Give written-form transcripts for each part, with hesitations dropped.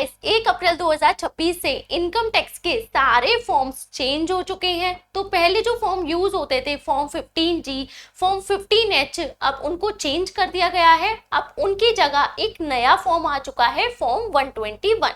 Guys 1 अप्रैल 2026 से income tax के सारे फॉर्म्स चेंज हो चुके हैं। तो पहले जो फॉर्म यूज होते the form 15G, form 15H, अब उनको चेंज कर दिया गया है। अब उनकी जगह एक नया फॉर्म आ चुका है फॉर्म 121।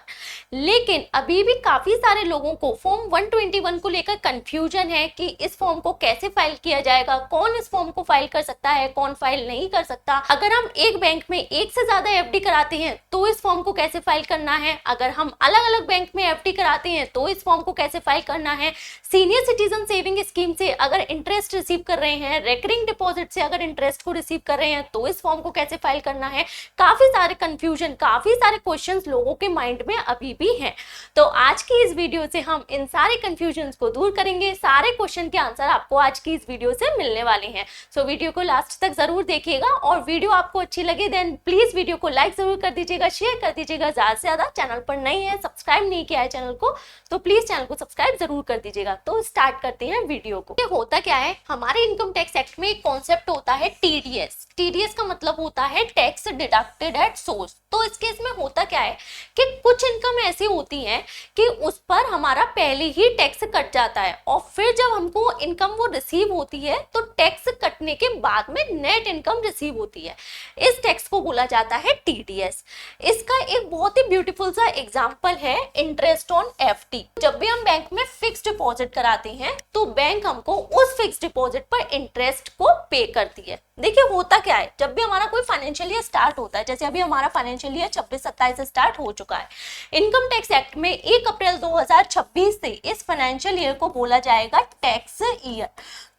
लेकिन अभी भी काफी सारे लोगों को फॉर्म 121 को लेकर कंफ्यूजन है कि इस फॉर्म को कैसे फाइल किया जाएगा, कौन इस फॉर्म को फाइल कर सकता है, कौन फाइल नहीं कर सकता। अगर हम एक बैंक में एक से ज्यादा एफडी कराते हैं तो इस फॉर्म को कैसे फाइल करना है, अगर हम अलग अलग बैंक में एफडी कराते हैं तो इस फॉर्म को कैसे फाइल करना है, सीनियर सिटीजन सेविंग स्कीम से अगर इंटरेस्ट रिसीव कर रहे हैं, रेकरिंग डिपॉजिट से अगर इंटरेस्ट को रिसीव कर रहे हैं तो इस फॉर्म को कैसे फाइल करना है। काफी सारे कंफ्यूजन, काफी सारे क्वेश्चंस लोगों के माइंड में अभी भी हैं। तो आज की इस वीडियो से हम इन सारे कंफ्यूजन्स को दूर करेंगे। सारे क्वेश्चन के आंसर आपको आज की इस वीडियो से मिलने वाले हैं। सो वीडियो को लास्ट तक जरूर देखिएगा और वीडियो आपको अच्छी लगे देन प्लीज वीडियो को लाइक जरूर कर दीजिएगा, शेयर कर दीजिएगा ज्यादा से ज्यादा। चैनल पर नए हैं, सब्सक्राइब नहीं किया है चैनल को तो प्लीज चैनल को सब्सक्राइब जरूर कर दीजिएगा। तो स्टार्ट करते हैं वीडियो को। ये होता क्या है, हमारे इनकम टैक्स एक्ट में एक कॉन्सेप्ट होता है टीडीएस। टीडीएस का मतलब होता है टैक्स डिडक्टेड एट सोर्स। तो इस केस में होता क्या है कि कुछ इनकम ऐसी होती है कि उस पर हमारा पहले ही टैक्स कट जाता है और फिर जब हमको इनकम वो रिसीव होती है तो टैक्स कटने के बाद में नेट इनकम रिसीव होती है। इस टैक्स को बोला जाता है टीडीएस। इसका एक बहुत ही ब्यूटीफुल सा एग्जांपल है इंटरेस्ट ऑन एफडी। जब भी हम बैंक में फिक्स्ड डिपॉजिट कराते हैं तो बैंक हमको उस फिक्स्ड डिपॉजिट पर इंटरेस्ट को पे करती है। देखिए होता क्या है, जब भी हमारा कोई फाइनेंशियल ईयर स्टार्ट होता है, जैसे अभी हमारा फाइनेंशियल ईयर 26-27 से स्टार्ट हो चुका है, इनकम टैक्स एक्ट में 1 अप्रैल 2026 से इस फाइनेंशियल ईयर को बोला जाएगा टैक्स ईयर।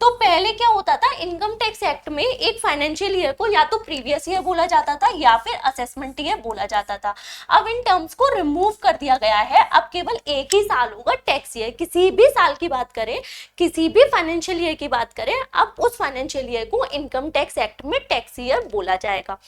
तो पहले क्या होता था, इनकम टैक्स एक्ट में एक फाइनेंशियल ईयर को या तो प्रीवियस ईयर बोला जाता था या फिर असेसमेंट ईयर बोला जाता था। अब इन टर्म्स को रिमूव कर दिया गया है। अब केवल एक ही साल होगा टैक्स ईयर। किसी भी साल की बात करें, किसी भी फाइनेंशियल ईयर की बात करें, अब उस फाइनेंशियल ईयर को इनकम टैक्स एक्ट में टैक्स ईयर बोला जाएगा।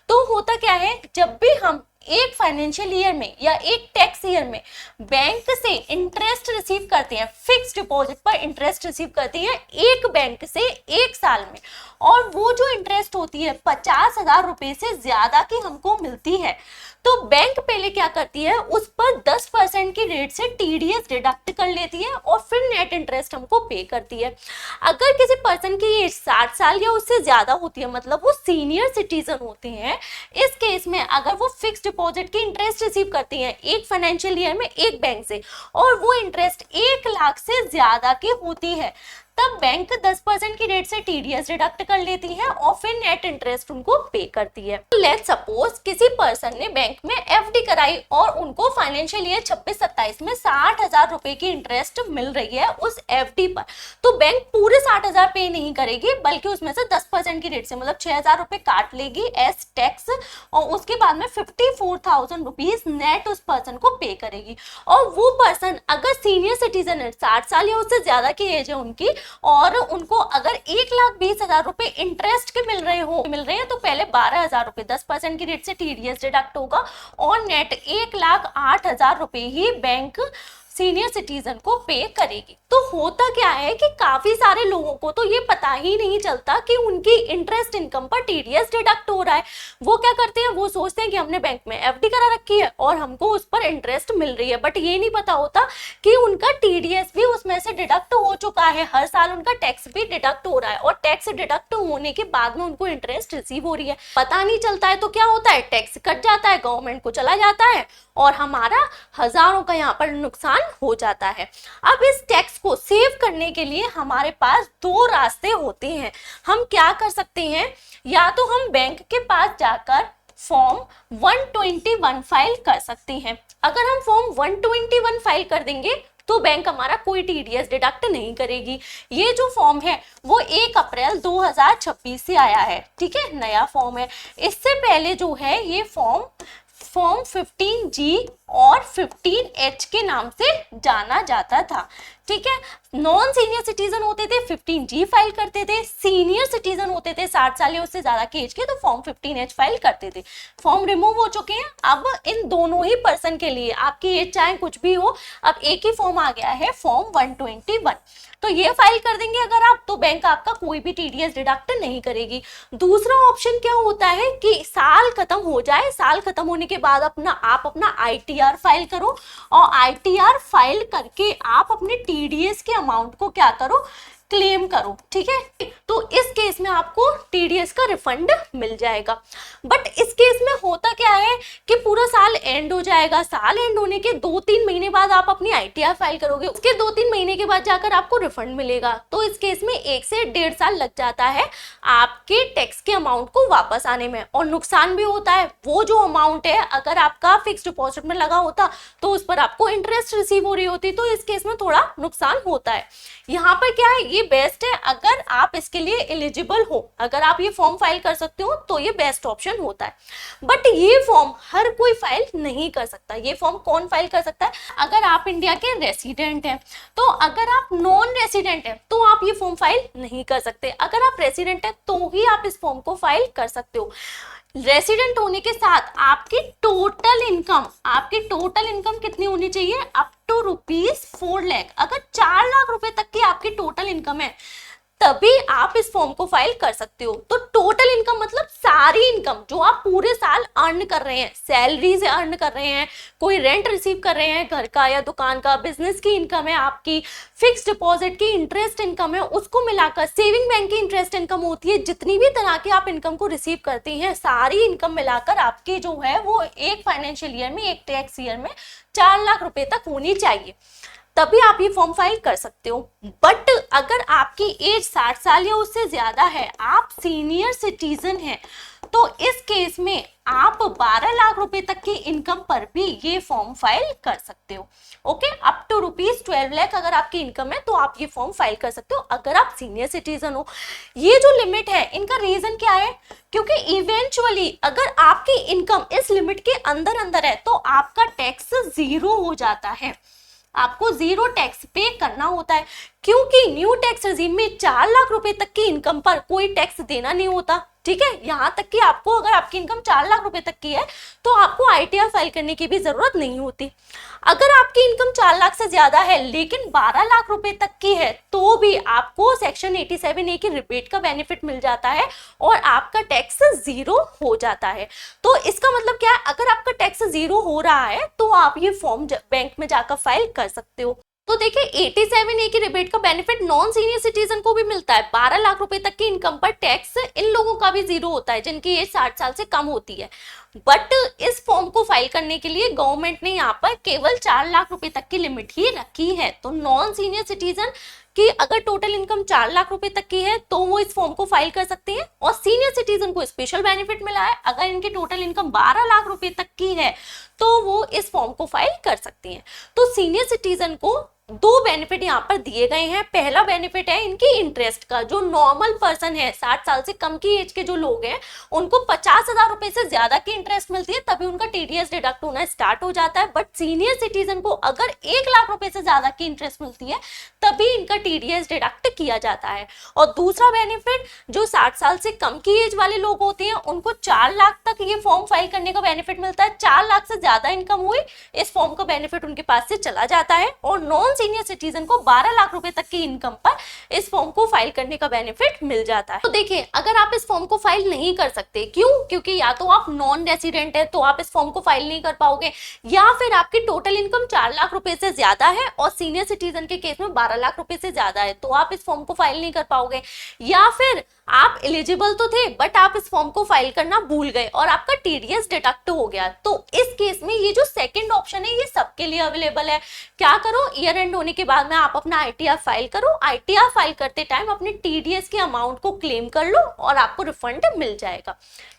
तो होता क्या है, जब भी हम एक फाइनेंशियल ईयर में या एक टैक्स ईयर में बैंक से इंटरेस्ट रिसीव करते हैं, फिक्स्ड डिपॉजिट पर इंटरेस्ट रिसीव करते हैं एक बैंक से एक साल में, और वो जो इंटरेस्ट होती है 50,000 रुपए से ज्यादा की हमको मिलती है, तो बैंक पहले क्या करती है, उस पर 10% की रेट से टीडीएस डिडक्ट कर लेती है और फिर नेट इंटरेस्ट हमको पे करती है। अगर किसी पर्सन की एज 60 साल या उससे ज्यादा होती है, मतलब वो सीनियर सिटीजन होते हैं, इस केस में अगर वो फिक्स्ड डिपॉजिट की इंटरेस्ट रिसीव करती हैं एक फाइनेंशियल ईयर में एक बैंक से और वो इंटरेस्ट 1 लाख से ज्यादा की होती है, तब बैंक 10% की रेट से टीडीएस डिडक्ट कर लेती है और फिर नेट इंटरेस्ट उनको पे करती है। लेट्स सपोज किसी पर्सन ने बैंक में एफडी कराई और उनको फाइनेंशियल ईयर 26-27 में 60,000 रुपए की इंटरेस्ट मिल रही है उस एफडी पर, तो बैंक पूरे 60,000 पे नहीं करेगी बल्कि उसमें से 10% की रेट से मतलब 6,000 रुपए काट लेगी एज टैक्स और उसके बाद में 54,000 रुपीज नेट उस पर्सन को पे करेगी। और वो पर्सन अगर सीनियर सिटीजन है, 60 साल या उससे ज्यादा की एज है उनकी, और उनको अगर 1,20,000 रुपए इंटरेस्ट के मिल रहे हैं तो पहले 12,000 रुपए 10% की रेट से टीडीएस डिडक्ट होगा और नेट 1,08,000 रुपए ही बैंक सीनियर सिटीजन को पे करेगी। तो होता क्या है कि काफी सारे लोगों को तो ये पता ही नहीं चलता कि उनकी इंटरेस्ट इनकम पर टीडीएस डिडक्ट हो रहा है। वो क्या करते हैं, वो सोचते हैं कि हमने बैंक में एफडी करा रखी है और हमको उस पर इंटरेस्ट मिल रही है, बट ये नहीं पता होता कि उनका टीडीएस भी उसमें से डिडक्ट हो चुका है। हर साल उनका टैक्स भी डिडक्ट हो रहा है और टैक्स डिडक्ट होने के बाद में उनको इंटरेस्ट रिसीव हो रही है। पता नहीं चलता है तो क्या होता है, टैक्स कट जाता है, गवर्नमेंट को चला जाता है और हमारा हजारों का यहाँ पर नुकसान हो जाता है। अब इस टैक्स को सेव करने के लिए हमारे पास 2 रास्ते होते हैं। हम क्या कर सकते हैं, या तो हम बैंक के पास जाकर फॉर्म 121 फाइल कर सकते हैं। अगर हम फॉर्म 121 फाइल कर देंगे तो बैंक हमारा कोई टीडीएस डिडक्ट नहीं करेगी। ये जो फॉर्म है वो 1 अप्रैल 2026 से आया है, ठीक है, नया फॉर्म है। इससे पहले जो है ये फॉर्म 15G और 15H के नाम से जाना जाता था, ठीक है। नॉन सीनियर सिटीजन होते थे 15G फाइल करते थे, सीनियर सिटीजन होते थे 60 साल या उससे ज्यादा की एज के तो फॉर्म 15H फाइल करते थे। फॉर्म रिमूव हो चुके हैं। अब इन दोनों ही पर्सन के लिए, आपकी एज चाहे कुछ भी हो, अब एक ही फॉर्म आ गया है फॉर्म 121। तो ये फाइल कर देंगे अगर आप, तो बैंक आपका कोई भी टीडीएस डिडक्ट नहीं करेगी। दूसरा ऑप्शन क्या होता है कि साल खत्म हो जाए, साल खत्म होने के बाद आप अपना ITR ITR फाइल करो और ITR फाइल करके आप अपने TDS के अमाउंट को क्या करो, क्लेम करो, ठीक है। तो इस केस में आपको TDS का रिफंड मिल जाएगा। बट इस केस में होता क्या है कि पूरा साल एंड हो जाएगा, साल एंड होने के 2-3 महीने बाद आप अपनी ITR फाइल करोगे, उसके 2-3 महीने के बाद जाकर आपको रिफंड मिलेगा। तो इस केस में 1 से 1.5 साल लग जाता है आपके टैक्स के अमाउंट को वापस आने में। और नुकसान भी होता है, वो जो अमाउंट है अगर आपका फिक्स डिपॉजिट में लगा होता तो उस पर आपको इंटरेस्ट रिसीव हो रही होती, तो इस केस में थोड़ा नुकसान होता है। यहाँ पर क्या है, ये बेस्ट है अगर आप इसके लिए एलिजिबल हो, अगर आप ये फॉर्म फाइल कर सकते हो तो ये बेस्ट ऑप्शन होता है। बट ये फॉर्म हर कोई फाइल नहीं कर सकता। ये फॉर्म कौन फाइल कर सकता है, अगर आप इंडिया के रेसिडेंट हैं। तो अगर आप नॉन रेसिडेंट हैं तो आप ये फॉर्म फाइल नहीं कर सकते, अगर आप रेसिडेंट हैं तो ही आप इस फॉर्म को फाइल कर सकते हो। रेसिडेंट होने के साथ आपकी टोटल इनकम कितनी होनी चाहिए, अप टू ₹4 लाख। अगर 4 लाख रुपए तक की आपकी टोटल इनकम है तभी आप इस फॉर्म को फाइल कर सकते हो। तो टोटल इनकम मतलब सारी इनकम जो आप पूरे साल अर्न कर रहे हैं, सैलरी से अर्न कर रहे हैं, कोई रेंट रिसीव कर रहे हैं घर का या दुकान का, बिजनेस की इनकम है आपकी, फिक्स डिपॉजिट की इंटरेस्ट इनकम है, उसको मिलाकर सेविंग बैंक की इंटरेस्ट इनकम होती है, जितनी भी तरह की आप इनकम को रिसीव करती हैं सारी इनकम मिलाकर आपकी जो है वो एक फाइनेंशियल ईयर में, एक टैक्स ईयर में 4 लाख रुपए तक होनी चाहिए, तभी आप ये फॉर्म फाइल कर सकते हो। बट अगर आपकी एज 60 साल या उससे ज्यादा है, आप सीनियर सिटीजन हैं, तो इस केस में आप 12 लाख रुपए तक की इनकम पर भी ये फॉर्म फाइल कर सकते हो। ओके, अप टू ₹12 लाख अगर आपकी इनकम है तो आप ये फॉर्म फाइल कर सकते हो अगर आप सीनियर सिटीजन हो। ये जो लिमिट है इनका रीजन क्या है, क्योंकि इवेंचुअली अगर आपकी इनकम इस लिमिट के अंदर है तो आपका टैक्स 0 हो जाता है, आपको 0 टैक्स पे करना होता है, क्योंकि न्यू टैक्स रेजिम में 4 लाख रुपए तक की इनकम पर कोई टैक्स देना नहीं होता। ठीक है, यहाँ तक कि आपको अगर आपकी इनकम 4 लाख रुपए तक की है तो आपको ITR फाइल करने की भी जरूरत नहीं होती। अगर आपकी इनकम 4 लाख से ज्यादा है लेकिन 12 लाख रुपए तक की है तो भी आपको सेक्शन 87A की रिबेट का बेनिफिट मिल जाता है और आपका टैक्स 0 हो जाता है। तो इसका मतलब क्या है, अगर आपका टैक्स 0 हो रहा है तो आप ये फॉर्म बैंक में जाकर फाइल कर सकते हो। तो देखिए 87A की रिबेट का बेनिफिट नॉन सीनियर सिटीजन को भी मिलता है। 12 लाख रुपए तक की इनकम पर टैक्स इन लोगों का भी 0 होता है जिनकी एज 60 साल से कम होती है। बट इस फॉर्म को फाइल करने के लिए गवर्नमेंट ने यहाँ पर केवल 4 लाख रुपए तक की लिमिट ही रखी है। तो नॉन सीनियर सिटीजन की अगर टोटल इनकम 4 लाख रुपए तक की है तो वो इस फॉर्म को फाइल कर सकते हैं, और सीनियर सिटीजन को स्पेशल बेनिफिट मिला है, अगर इनकी टोटल इनकम 12 लाख रुपए तक की है तो वो इस फॉर्म को फाइल कर सकती हैं। तो सीनियर सिटीजन को 2 बेनिफिट यहाँ पर दिए गए हैं। पहला बेनिफिट है इनकी इंटरेस्ट का, जो नॉर्मल पर्सन है 60 साल से कम की एज के जो लोग हैं उनको 50,000 रुपए से ज्यादा की इंटरेस्ट मिलती है तभी उनका TDS डिडक्ट होना स्टार्ट हो जाता है। बट सीनियर सिटीजन को अगर 1 लाख रुपए से ज्यादा की इंटरेस्ट मिलती है तभी इनका TDS डिडक्ट किया जाता है। और दूसरा बेनिफिट, जो 60 साल से कम की एज वाले लोग होते हैं उनको 4 लाख तक ये फॉर्म फाइल करने का बेनिफिट मिलता है। 4 लाख से ज्यादा इनकम हुई इस फॉर्म का बेनिफिट उनके पास से चला जाता है, और नॉन सीनियर सिटीजन को 12 लाख रुपए तक की इनकम पर इस फॉर्म को फाइल करने का बेनिफिट मिल जाता है। तो देखिए अगर आप इस फॉर्म को फाइल नहीं कर सकते, क्यों, क्योंकि या तो आप नॉन रेसिडेंट है तो आप इस फॉर्म को फाइल नहीं कर पाओगे, या फिर आपकी टोटल इनकम 4 लाख रुपए से ज्यादा है और सीनियर सिटीजन के केस में 12 लाख रुपए से ज्यादा है तो आप इस फॉर्म को फाइल नहीं कर पाओगे, या फिर आप एलिजिबल तो थे बट आप इस फॉर्म को फाइल करना भूल गए और आपका TDS डिडक्ट हो गया। तो इस केस में ये जो सेकंड ऑप्शन है ये सबके लिए अवेलेबल है। क्या करो, ईयर एंड होने के बाद में आप अपना ITR फाइल करो, ITR फाइल करते टाइम अपने TDS के अमाउंट को क्लेम कर लो और आपको रिफंड मिल जाएगा।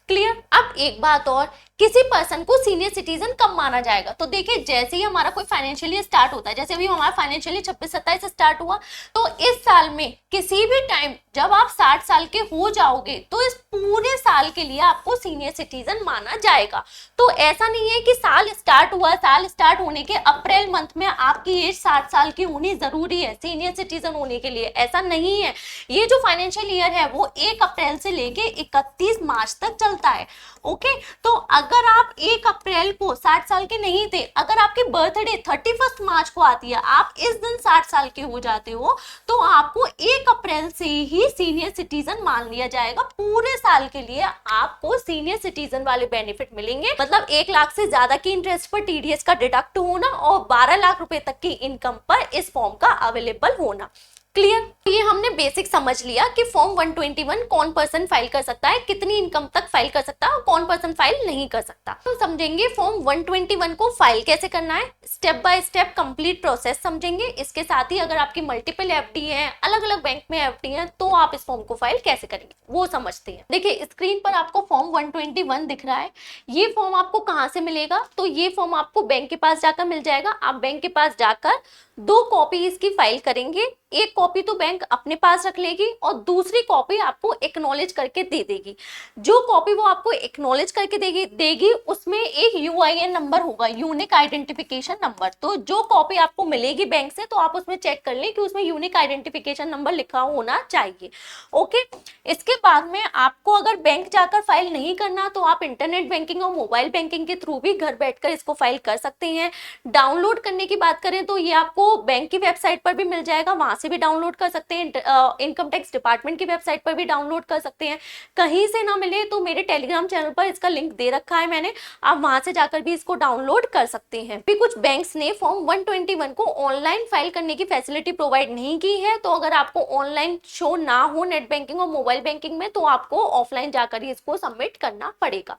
क्लियर। अब एक बात और, किसी पर्सन को सीनियर सिटीजन कब माना जाएगा, तो देखिए जैसे ही हमारा कोई फाइनेंशियल ईयर स्टार्ट होता है, जैसे अभी हमारा फाइनेंशियल ईयर 26-27 से स्टार्ट हुआ, तो इस साल में किसी भी टाइम जब आप 60 साल के हो जाओगे तो इस पूरे साल के लिए आपको सीनियर सिटीजन माना जाएगा। तो ऐसा नहीं है कि साल स्टार्ट हुआ, साल स्टार्ट होने के अप्रैल मंथ में आपकी एज 60 साल की होनी जरूरी है सीनियर सिटीजन होने के लिए, ऐसा नहीं है। ये जो फाइनेंशियल ईयर है वो 1 अप्रैल से लेके 31 मार्च तक चलता चलता है। ओके, तो अगर आप 1 अप्रैल को 60 साल के नहीं थे, अगर आपकी बर्थडे 31 मार्च को आती है, आप इस दिन 60 साल के हो जाते हो, तो आपको 1 अप्रैल से ही सीनियर सिटीजन मान लिया जाएगा। पूरे साल के लिए आपको सीनियर सिटीजन वाले बेनिफिट मिलेंगे, मतलब 1 लाख से ज्यादा की इंटरेस्ट पर टीडीएस का डिडक्ट होना और 12 लाख रुपए तक की इनकम पर इस फॉर्म का अवेलेबल होना। क्लियर? ये हमने बेसिक समझ लिया कि फॉर्म 121 कौन पर्सन फाइल कर सकता है, कितनी इनकम तक फाइल कर सकता है और कौन पर्सन फाइल नहीं कर सकता। तो समझेंगे फॉर्म 121 को फाइल कैसे करना है, step by step complete process समझेंगे। इसके साथ ही अगर आपकी मल्टीपल एफडी है, अलग अलग बैंक में एफडी है, तो आप इस फॉर्म को फाइल कैसे करेंगे वो समझते हैं। देखिए स्क्रीन पर आपको फॉर्म 121 दिख रहा है। ये फॉर्म आपको कहाँ से मिलेगा? तो ये फॉर्म आपको बैंक के पास जाकर मिल जाएगा। आप बैंक के पास जाकर 2 कॉपी इसकी फाइल करेंगे। एक कॉपी तो बैंक अपने पास रख लेगी और दूसरी कॉपी आपको एक्नॉलेज करके दे देगी। जो कॉपी वो आपको एक्नॉलेज करके देगी उसमें एक यूआईएन नंबर होगा, यूनिक आइडेंटिफिकेशन नंबर। तो जो कॉपी आपको मिलेगी बैंक से, तो आप उसमें चेक कर लें कि उसमें यूनिक आइडेंटिफिकेशन नंबर लिखा होना चाहिए। ओके, इसके बाद में आपको अगर बैंक जाकर फाइल नहीं करना, तो आप इंटरनेट बैंकिंग और मोबाइल बैंकिंग के थ्रू भी घर बैठकर इसको फाइल कर सकते हैं। डाउनलोड करने की बात करें तो ये आपको बैंक की वेबसाइट पर भी मिल जाएगा, वहां से भी डाउनलोड कर सकते हैं। इनकम टैक्स डिपार्टमेंट की वेबसाइट पर भी डाउनलोड कर सकते हैं। कहीं से ना मिले तो मेरे टेलीग्राम चैनल पर इसका लिंक दे रखा है मैंने, आप वहां से जाकर भी इसको डाउनलोड कर सकते हैं। भी कुछ बैंक्स ने फॉर्म 121 को ऑनलाइन फाइल करने की फैसिलिटी प्रोवाइड नहीं की है, तो अगर आपको ऑनलाइन शो ना हो नेट बैंकिंग और मोबाइल बैंकिंग में, तो आपको ऑफलाइन जाकर ही इसको सबमिट करना पड़ेगा।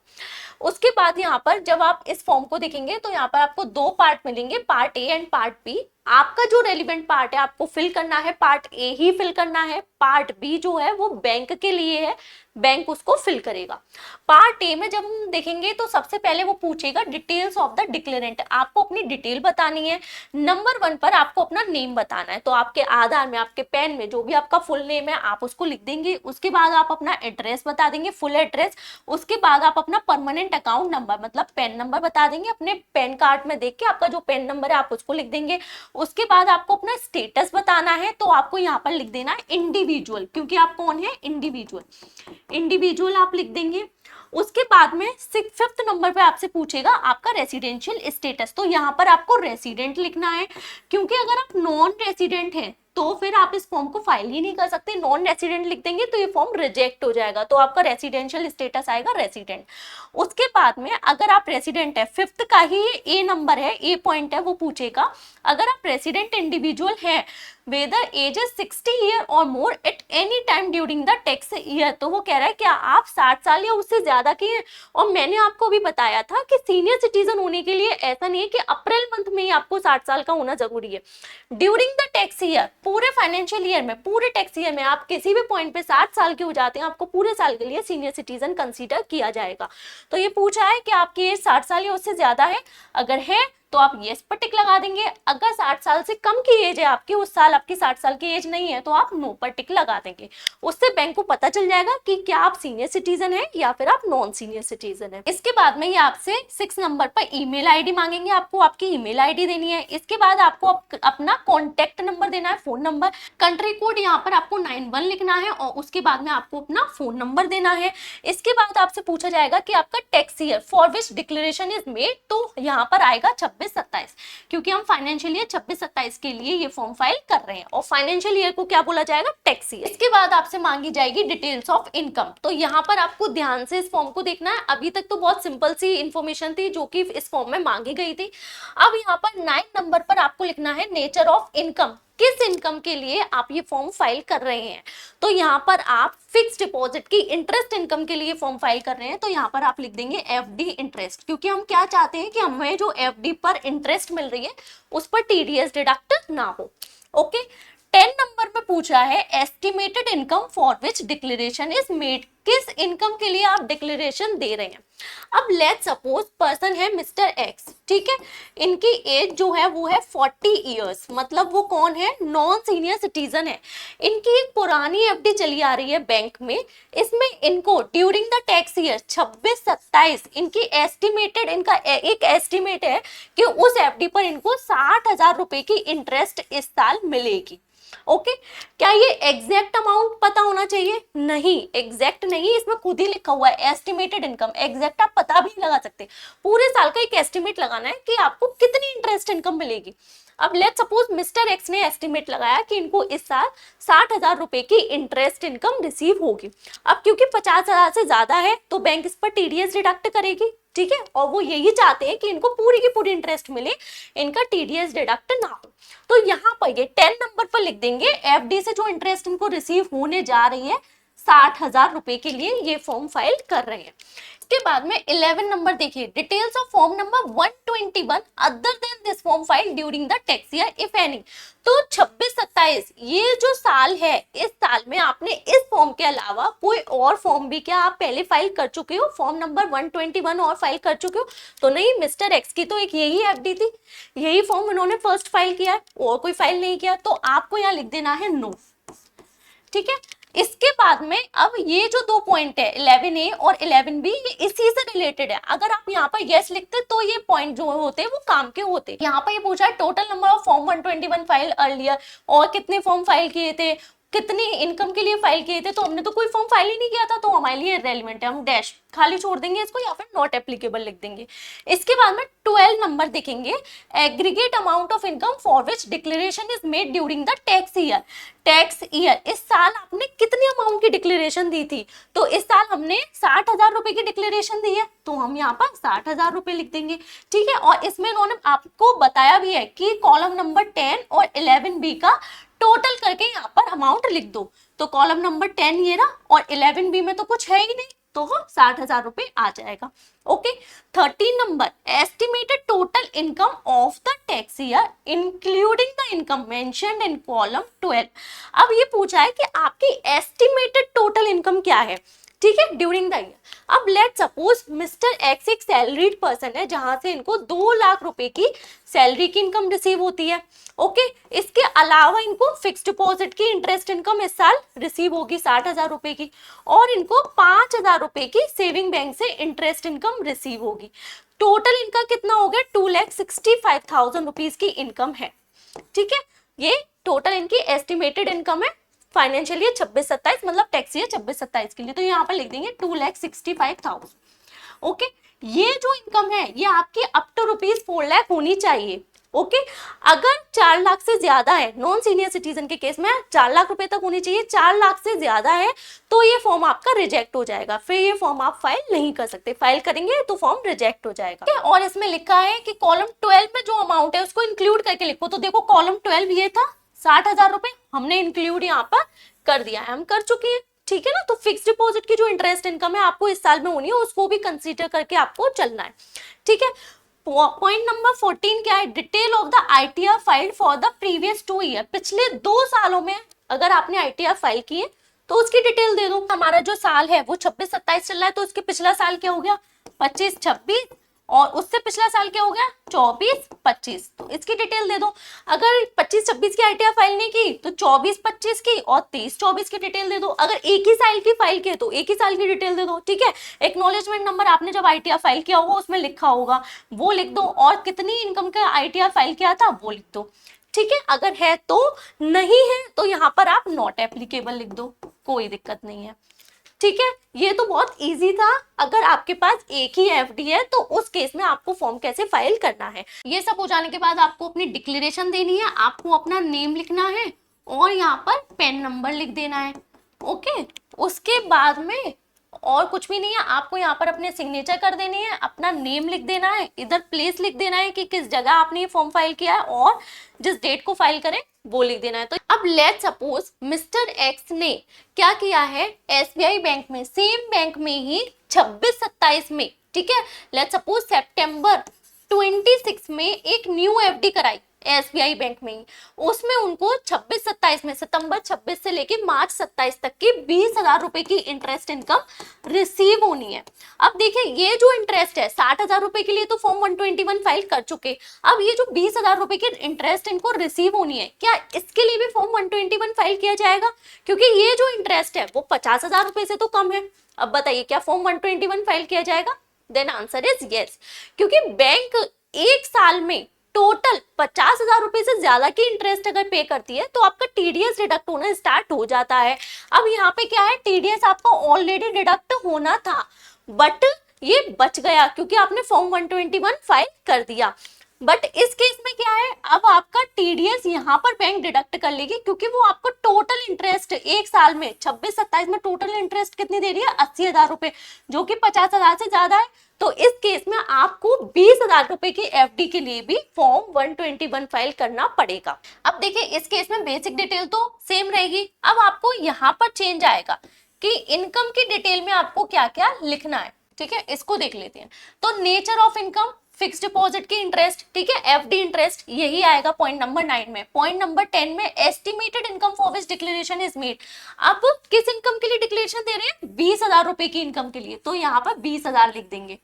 उसके बाद यहाँ पर जब आप इस फॉर्म को देखेंगे तो यहाँ पर आपको 2 पार्ट मिलेंगे, part A and part B. आपका जो रेलिवेंट पार्ट है आपको फिल करना है, पार्ट ए ही फिल करना है। पार्ट बी जो है वो बैंक के लिए है, बैंक उसको फिल करेगा। पार्ट ए में जब हम देखेंगे तो सबसे पहले वो पूछेगा डिटेल्स ऑफ द डिक्लेरेंट। आपको अपनी डिटेल बतानी है। नंबर 1 पर आपको अपना नेम बताना है, तो आपके आधार में, आपके पैन में जो भी आपका फुल नेम है आप उसको लिख देंगे। उसके बाद आप अपना एड्रेस बता देंगे, फुल एड्रेस। उसके बाद आप अपना परमानेंट अकाउंट नंबर मतलब पैन नंबर बता देंगे। अपने पैन कार्ड में देख के आपका जो पैन नंबर है आप उसको लिख देंगे। उसके बाद आपको अपना स्टेटस बताना है, तो आपको यहाँ पर लिख देना है इंडिविजुअल, क्योंकि आप कौन है? इंडिविजुअल आप लिख देंगे। उसके बाद में 5th नंबर पे आपसे पूछेगा आपका रेसिडेंशियल स्टेटस, तो यहाँ पर आपको रेसिडेंट लिखना है, क्योंकि अगर आप नॉन रेसिडेंट हैं तो फिर आप इस फॉर्म को फाइल ही नहीं कर सकते। नॉन रेसिडेंट लिख देंगे तो ये फॉर्म रिजेक्ट हो जाएगा, तो आपका रेसिडेंशियल स्टेटस आएगा रेसिडेंट। उसके बाद में अगर आप रेसिडेंट है, 5th का ही ए नंबर है, ए पॉइंट है, वो पूछेगा अगर आप रेसिडेंट इंडिविजुअल है whether age is 60 year or more at any time during the tax year, तो वो कह रहा है क्या आप 60 साल या उससे ज्यादा की हैं। और मैंने आपको भी बताया था कि सीनियर सिटीजन होने के लिए ऐसा नहीं है कि अप्रैल मंथ में ही आपको 60 साल का होना जरूरी है। ड्यूरिंग द टैक्स ईयर, पूरे फाइनेंशियल ईयर में, पूरे टैक्स ईयर में आप किसी भी पॉइंट पे 60 साल के हो जाते हैं, आपको पूरे साल के लिए सीनियर सिटीजन कंसीडर किया जाएगा। तो ये पूछा है कि आपकी एज 60 साल या उससे ज्यादा है, अगर है तो आप येस पर टिक लगा देंगे। अगर 60 साल से कम की एज है आपकी, उस साल आपकी 60 साल की एज नहीं है, तो आप नो पर टिक लगा देंगे। उससे बैंक को पता चल जाएगा कि क्या आप सीनियर सिटीजन है या फिर आप नॉन सीनियर सिटीजन है। इसके बाद में ये आपसे 6 नंबर पर ईमेल आईडी मांगेंगे, आपको आपकी ईमेल आईडी देनी है। इसके बाद आपको अपना कॉन्टेक्ट नंबर देना है, फोन नंबर। कंट्री कोड यहाँ पर आपको 91 लिखना है और उसके बाद में आपको अपना फोन नंबर देना है। इसके बाद आपसे पूछा जाएगा कि आपका tax year for which declaration is made, तो यहाँ पर आएगा 26-27, क्योंकि हम फाइनेंशियल ईयर 26-27 के लिए ये फॉर्म फाइल कर रहे हैं और फाइनेंशियल ईयर को क्या बोला जाएगा? Tax year. इसके बाद आपसे मांगी जाएगी डिटेल्स ऑफ इनकम, तो यहाँ पर आपको ध्यान से इस फॉर्म को देखना है। अभी तक तो बहुत सिंपल सी इंफॉर्मेशन थी जो कि इस फॉर्म में मांगी गई थी। अब यहाँ पर 9 नंबर पर आपको लिखना है नेचर ऑफ इनकम, किस इनकम के लिए आप ये फॉर्म फाइल कर रहे हैं। तो यहाँ पर आप फिक्स डिपॉजिट की इंटरेस्ट इनकम के लिए फॉर्म फाइल कर रहे हैं, तो यहाँ पर आप लिख देंगे एफडी इंटरेस्ट, क्योंकि हम क्या चाहते हैं कि हमें जो एफडी पर इंटरेस्ट मिल रही है उस पर टीडीएस डिडक्ट ना हो। ओके, 10 नंबर पे पूछा है estimated income for which declaration is made, किस इनकम के लिए आप डिक्लेरेशन दे रहे हैं। अब लेट्स सपोज पर्सन है मिस्टर एक्स, ठीक है, इनकी एज जो है वो है 40 इयर्स, मतलब वो कौन है? नॉन सीनियर सिटीजन है। इनकी एक पुरानी एफडी चली आ रही है बैंक में, इसमें इनको ड्यूरिंग द टैक्स ईयर 26-27 इनकी एस्टिमेटेड, इनका एक एस्टिमेट है कि उस एफडी पर इनको 60,000 रुपए की इंटरेस्ट इस साल मिलेगी। ओके, क्या ये एग्जैक्ट अमाउंट पता होना चाहिए? नहीं, एग्जैक्ट नहीं, इसमें खुद ही लिखा हुआ है एस्टिमेटेड इनकम। एग्जैक्ट आप पता भी नहीं लगा सकते, पूरे साल का एक एस्टिमेट लगाना है कि आपको कितनी इंटरेस्ट इनकम मिलेगी। अब लेट सपोज मिस्टर एक्स ने एस्टिमेट लगाया कि इनको इस साल 60,000 रुपए की इंटरेस्ट इनकम रिसीव होगी। अब क्योंकि 50,000 से ज्यादा है तो बैंक इस पर टीडीएस डिडक्ट करेगी, ठीक है, और वो यही चाहते हैं कि इनको पूरी की पूरी इंटरेस्ट मिले, इनका टीडीएस डिडक्ट ना हो। तो यहाँ पर ये 10 नंबर पर लिख देंगे एफडी से जो इंटरेस्ट इनको रिसीव होने जा रही है 60,000 रुपए के लिए ये फॉर्म फाइल कर रहे हैं। इसके बाद में 11 नंबर देखिए, details of form number 121 other than this form file during the tax year if any. तो 26-27 ये जो साल है, इस साल में आपने इस फॉर्म के अलावा कोई और फॉर्म भी क्या आप पहले फाइल कर चुके हो? फॉर्म नंबर 121 और फाइल कर चुके हो? तो नहीं, मिस्टर एक्स की तो एक यही एफडी थी, यही फॉर्म उन्होंने फर्स्ट फाइल किया है, और कोई फाइल नहीं किया, तो आपको यहाँ लिख देना है नो, ठीक है। इसके बाद में अब ये जो दो पॉइंट है 11A और 11B ये इसी से रिलेटेड है। अगर आप यहाँ पर यस लिखते तो ये पॉइंट जो होते वो काम के होते। यहाँ पर ये पूछा है total number of form 121 file earlier, और कितने फॉर्म फाइल किए थे, कितनी इनकम के लिए फाइल किए थे, तो हमने तो कोई फॉर्म फाइल ही नहीं किया था, तो हमारे लिए रेलेवेंट है, हम डैश खाली छोड़ देंगे इसको या फिर नॉट एप्लीकेबल लिख देंगे। इसके बाद में 12 नंबर देखेंगे, aggregate amount of income for which declaration is made during the tax year. Tax year, इस साल आपने कितनी अमाउंट की डिक्लेरेशन दी थी? तो इस साल हमने 60,000 रुपए की डिक्लेरेशन दी है, तो हम यहाँ पर 60,000 रुपए लिख देंगे, ठीक है। और इसमें इन्होंने आपको बताया भी है कि कॉलम नंबर 10 और 11B का टोटल करके यहाँ पर अमाउंट लिख दो। तो कॉलम नंबर 10 ये रहा, और 11B में तो कुछ है ही नहीं, तो 60,000 रुपए आ जाएगा। Okay, 13 number, estimated total income of the tax year including the income mentioned in column 12। अब ये पूछा है कि आपकी एस्टिमेटेड टोटल इनकम क्या है, ठीक है, ड्यूरिंग द ईयर। अब लेट सपोज मिस्टर एक्स एक सैलरीड पर्सन है जहां से इनको 2 लाख रुपए की सैलरी की इनकम रिसीव होती है। ओके, इसके अलावा इनको फिक्स डिपॉजिट की इंटरेस्ट इनकम इस साल रिसीव होगी 60,000 रुपए की, और इनको 5,000 रुपए की सेविंग बैंक से इंटरेस्ट इनकम रिसीव होगी। टोटल इनका कितना हो गया? 2,65,000 रुपीज की इनकम है, ठीक है। ये टोटल इनकी एस्टिमेटेड इनकम है फाइनेंशियल ईयर 26-27, मतलब टैक्स ईयर 26-27 के लिए, तो यहाँ पर लिख देंगे 2,65,000। ओके, ये जो इनकम है ये आपकी अप टू ₹4 लाख होनी चाहिए। ओके, अगर 4 लाख से ज्यादा है, नॉन सीनियर सिटीजन के केस में 4 लाख रुपए तक होनी चाहिए, 4 लाख से ज्यादा है तो ये फॉर्म आपका रिजेक्ट हो जाएगा, फिर ये फॉर्म आप फाइल नहीं कर सकते, फाइल करेंगे तो फॉर्म रिजेक्ट हो जाएगा। और इसमें लिखा है कि कॉलम 12 में जो अमाउंट है उसको इंक्लूड करके लिखो। तो देखो कॉलम 12 ये था 60,000 रुपए, हमने इंक्लूड यहाँ पर कर दिया है, हम कर चुके हैं, ठीक है ना। तो फिक्स डिपॉजिट की जो इंटरेस्ट इनकम है आपको इस साल में होनी है, उसको भी कंसीडर करके आपको चलना है, ठीक है। पॉइंट नंबर 14 क्या है? Detail of the ITR filed for the previous 2 year. पिछले 2 सालों में अगर आपने आईटीआर फाइल की है तो उसकी डिटेल दे दो। हमारा जो साल है वो 26-27 चल रहा है, तो उसके पिछला साल क्या हो गया? 25-26, और उससे पिछला साल क्या हो गया? 24-25, तो इसकी डिटेल दे दो। अगर 25-26 की आईटीआर फाइल नहीं की तो 24-25 की और 23-24 की डिटेल दे दो। अगर एक ही साल की फाइल की तो एक ही साल की डिटेल दे दो, ठीक है। एक्नॉलेजमेंट नंबर आपने जब आईटीआर फाइल किया होगा उसमें लिखा होगा, वो लिख दो, और कितनी इनकम का आईटीआर फाइल किया था वो लिख दो, ठीक है। अगर है तो, नहीं है तो यहाँ पर आप नॉट एप्लीकेबल लिख दो, कोई दिक्कत नहीं है, ठीक है। ये तो बहुत इजी था। अगर आपके पास एक ही एफडी है तो उस केस में आपको फॉर्म कैसे फाइल करना है। ये सब हो जाने के बाद आपको अपनी डिक्लेरेशन देनी है, आपको अपना नेम लिखना है और यहाँ पर पेन नंबर लिख देना है। ओके, उसके बाद में और कुछ भी नहीं है, आपको यहाँ पर अपने सिग्नेचर कर देनी है, अपना नेम लिख देना है, इधर प्लेस लिख देना है कि किस जगह आपने ये फॉर्म फाइल किया है, और जिस डेट को फाइल करें वो लिख देना है। तो अब लेट सपोज मिस्टर एक्स ने क्या किया है, एसबीआई बैंक में, सेम बैंक में ही 26-27 में, ठीक है, लेट सपोज सितंबर 26 में एक न्यू एफडी कराई एसबीआई बैंक में ही, उसमें उनको 26-27 में, सितंबर 26 से लेके मार्च 27 तक की 20,000 रुपए की इंटरेस्ट इनकम रिसीव होनी है। अब देखिए ये जो इंटरेस्ट है 60,000 रुपए के लिए तो फॉर्म 121 फाइल कर चुके, अब ये जो 20,000 रुपए की इंटरेस्ट इनको रिसीव होनी है, क्या इसके लिए भी फॉर्म 121 फाइल किया जाएगा? क्योंकि ये जो इंटरेस्ट है वो 50,000 रुपए से तो कम है। अब बताइए क्या फॉर्म 121 फाइल किया जाएगा? देन आंसर इज यस, क्योंकि बैंक एक साल में टोटल 50,000 रुपए से ज्यादा की इंटरेस्ट अगर पे करती है तो आपका टीडीएस डिडक्ट होना स्टार्ट हो जाता है। अब यहाँ पे क्या है, टीडीएस आपका ऑलरेडी डिडक्ट होना था बट ये बच गया क्योंकि आपने फॉर्म 121 फाइल कर दिया। बट इस केस में क्या है, अब आपका टीडीएस यहाँ पर बैंक डिडक्ट कर लेगी क्योंकि वो आपको टोटल इंटरेस्ट एक साल में 26-27 में टोटल इंटरेस्ट कितनी दे रही है, 80,000 रुपए, जो कि 50,000 से ज्यादा है। तो इस केस में आपको 20,000 रुपए की एफडी के लिए भी फॉर्म 121 फाइल करना पड़ेगा। अब देखिए इस केस में बेसिक डिटेल तो सेम रहेगी, अब आपको यहाँ पर चेंज आएगा कि इनकम की डिटेल में आपको क्या क्या लिखना है। ठीक है, इसको देख लेते हैं। तो nature of income, fix deposit की इंटरेस्ट, ठीक है, एफडी इंटरेस्ट, यही आएगा पॉइंट नंबर 9 में। पॉइंट नंबर 10 में estimated income for which declaration is made. अब किस इनकम के लिए डिक्लेरेशन दे रहे हैं, 20,000 रुपए की इनकम के लिए, तो यहाँ पर 20,000 लिख देंगे।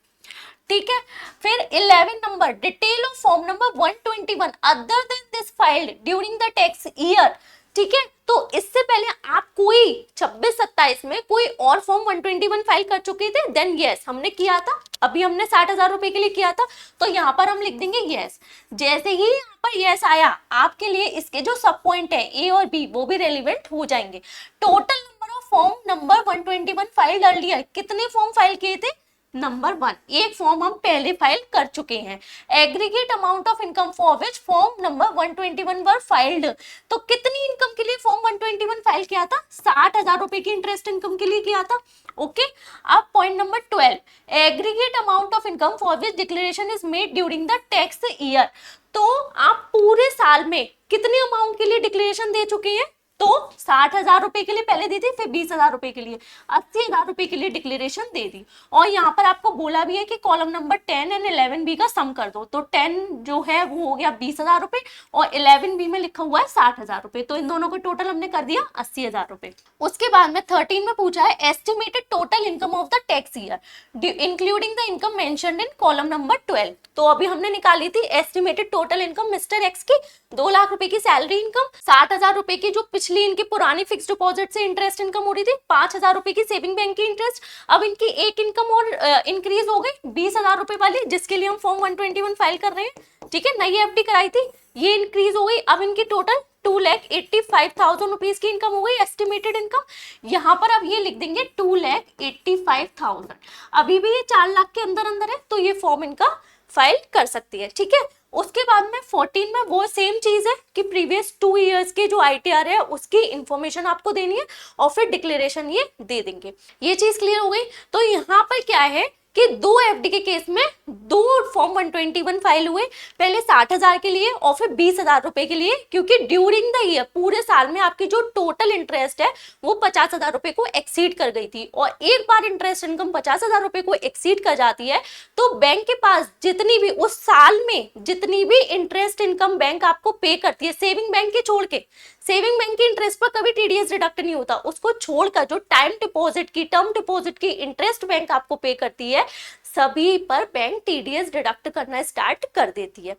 ठीक है, फिर 11 number, detail of form number 121 other than this filed during the tax year. ठीक है, तो इससे पहले आप कोई 26-27 में कोई और फॉर्म 121 फाइल कर चुके थे, देन यस हमने किया था, अभी हमने 60,000 रुपए के लिए किया था, तो यहाँ पर हम लिख देंगे यस। जैसे ही यहाँ पर यस आया, आपके लिए इसके जो सब पॉइंट है ए और बी वो भी रेलिवेंट हो जाएंगे। Total number of form number 121 file earlier, कितने फॉर्म फाइल किए थे, नंबर 1, एक फॉर्म हम पहले फाइल कर चुके हैं। Aggregate amount of income for which form number 121 were filed, तो कितनी इनकम के लिए फॉर्म 121 फाइल किया था, 60,000 रुपए की इंटरेस्ट इनकम के लिए किया था। ओके, अब point number 12, aggregate amount of income for which declaration is made during the tax year, तो आप पूरे साल में कितने अमाउंट के लिए डिक्लेरेशन दे चुके हैं, तो 60,000 रुपए के लिए पहले दी थी, फिर 20,000 रुपए के लिए 80,000 रुपए के लिए डिक्लेरेशन दे दी। और यहाँ पर आपको बोला भी है कि कॉलम नंबर 10 एंड 11 बी का सम कर दो, तो 10 जो है वो हो गया 20,000 रुपए और 11 बी में लिखा हुआ है 60,000 रुपए, तो इन दोनों का टोटल हमने कर दिया 80,000 रुपए। उसके बाद में 13 में पूछा है estimated total income of the tax year including the income mentioned in column number 12। तो अभी हमने निकाली थी estimated total income mister x की 2 लाख रुपए की सैलरी इनकम, 60,000 रुपए की जो पिछली इनकी पुरानी फिक्स डिपॉजिट से इंटरेस्ट इनकम हो रही थी, 5,000 रुपए की सेविंग बैंक की इंटरेस्ट, अब इनकी एक इनकम और इंक्रीज हो गई 20,000 रुपए वाली, जिसके लिए हम फॉर्म 121 फाइल कर रहे हैं। ठीक है, नई एफडी कराई थी, ये इंक्रीज हो गई, अब इनकी टोटल 2,85,000 रुपीज की इनकम हो गई एस्टिमेटेड इनकम। यहाँ पर अब ये लिख देंगे 2,85,000, अभी भी ये 4 लाख के अंदर अंदर है, तो ये फॉर्म इनका फाइल कर सकती है। ठीक है, उसके बाद में 14 में वो सेम चीज है कि प्रीवियस 2 इयर्स के जो आईटीआर है उसकी इंफॉर्मेशन आपको देनी है और फिर डिक्लेरेशन ये दे देंगे। ये चीज क्लियर हो गई। तो यहाँ पर क्या है कि 2 एफडी के केस में 2 फॉर्म 121 फाइल हुए, पहले 60,000 के लिए और फिर 20,000 रुपए के लिए, क्योंकि ड्यूरिंग द ईयर पूरे साल में आपकी जो टोटल इंटरेस्ट है वो 50,000 रुपए को एक्सीड कर गई थी, और एक बार इंटरेस्ट इनकम 50,000 रुपए को एक्सीड कर जाती है तो बैंक के पास जितनी भी उस साल में जितनी भी इंटरेस्ट इनकम बैंक आपको पे करती है, सेविंग बैंक के छोड़ के, सेविंग बैंक की इंटरेस्ट पर कभी टीडीएस डिडक्ट नहीं होता, उसको छोड़कर जो टाइम डिपॉजिट की, टर्म डिपॉजिट की इंटरेस्ट बैंक आपको पे करती है, सभी पर बैंक टीडीएस डिडक्ट करना स्टार्ट कर देती है।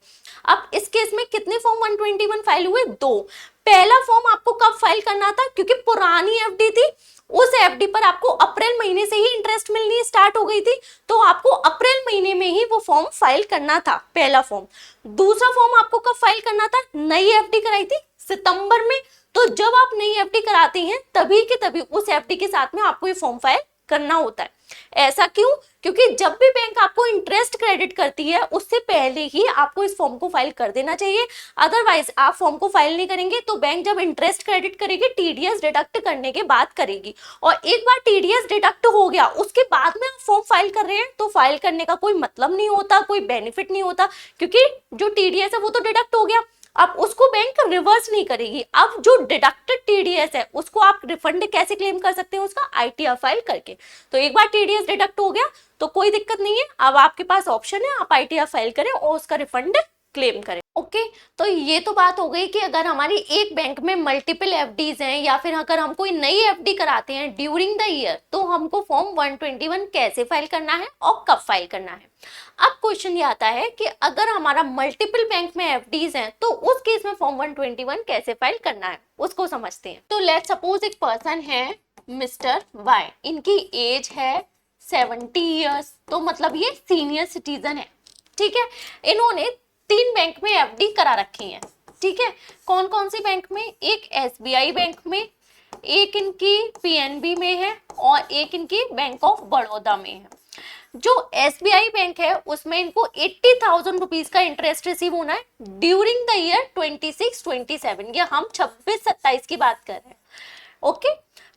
अब इस केस में कितने फॉर्म 121 फाइल हुए, 2। पहला फॉर्म आपको कब फाइल करना था, क्योंकि पुरानी एफडी थी, उस एफडी पर आपको अप्रैल महीने से ही इंटरेस्ट मिलनी स्टार्ट हो गई थी, तो आपको अप्रैल महीने में ही वो फॉर्म फाइल करना था, पहला फॉर्म। दूसरा फॉर्म आपको कब फाइल करना था, नई एफडी कराई थी सितंबर में, तो जब आप नई एफडी कराते हैं तभी के तभी उस एफडी के साथ में आपको ये फॉर्म फाइल करना होता है। ऐसा क्यों, क्योंकि जब भी बैंक आपको इंटरेस्ट क्रेडिट करती है उससे पहले ही आपको इस फॉर्म को फाइल कर देना चाहिए, अदरवाइज आप फॉर्म को फाइल नहीं करेंगे तो बैंक जब इंटरेस्ट क्रेडिट करेगी टीडीएस डिडक्ट करने के बाद करेगी, और एक बार टीडीएस डिडक्ट हो गया उसके बाद में आप फॉर्म फाइल कर रहे हैं तो फाइल करने का कोई मतलब नहीं होता, कोई बेनिफिट नहीं होता, क्योंकि जो टीडीएस है वो तो डिडक्ट हो गया, अब उसको बैंक रिवर्स नहीं करेगी। अब जो डिडक्टेड टीडीएस है उसको आप रिफंड कैसे क्लेम कर सकते हैं, उसका आईटीआर फाइल करके। तो एक बार टीडीएस डिडक्ट हो गया तो कोई दिक्कत नहीं है, अब आपके पास ऑप्शन है, आप आईटीआर फाइल करें और उसका रिफंड क्लेम करें। ओके, तो ये तो बात हो गई कि अगर हमारी एक बैंक में मल्टीपल एफडीज हैं या फिर अगर हम कोई नई एफडी कराते हैं ड्यूरिंग द ईयर तो हमको फॉर्म 121 कैसे फाइल करना है और कब फाइल करना है। अब क्वेश्चन ये आता है कि अगर हमारा मल्टीपल बैंक में एफडीज हैं तो उस केस में फॉर्म 121 कैसे फाइल करना है, उसको समझते हैं। तो लेट्स सपोज एक पर्सन है मिस्टर वाई, इनकी एज है 70 ईयर्स, तो मतलब ये सीनियर सिटीजन है। ठीक है, इन्होंने 3 बैंक में एफडी करा रखी है, ठीक है। कौन कौन सी बैंक में? एक एसबीआई बैंक में, एक इनकी पीएनबी में है और एक इनकी बैंक ऑफ बड़ौदा में है। जो एसबीआई बैंक है उसमें इनको 80,000 रुपीज का इंटरेस्ट रिसीव होना है ड्यूरिंग द ईयर 26-27, या हम 26-27 की बात कर रहे हैं, ओके।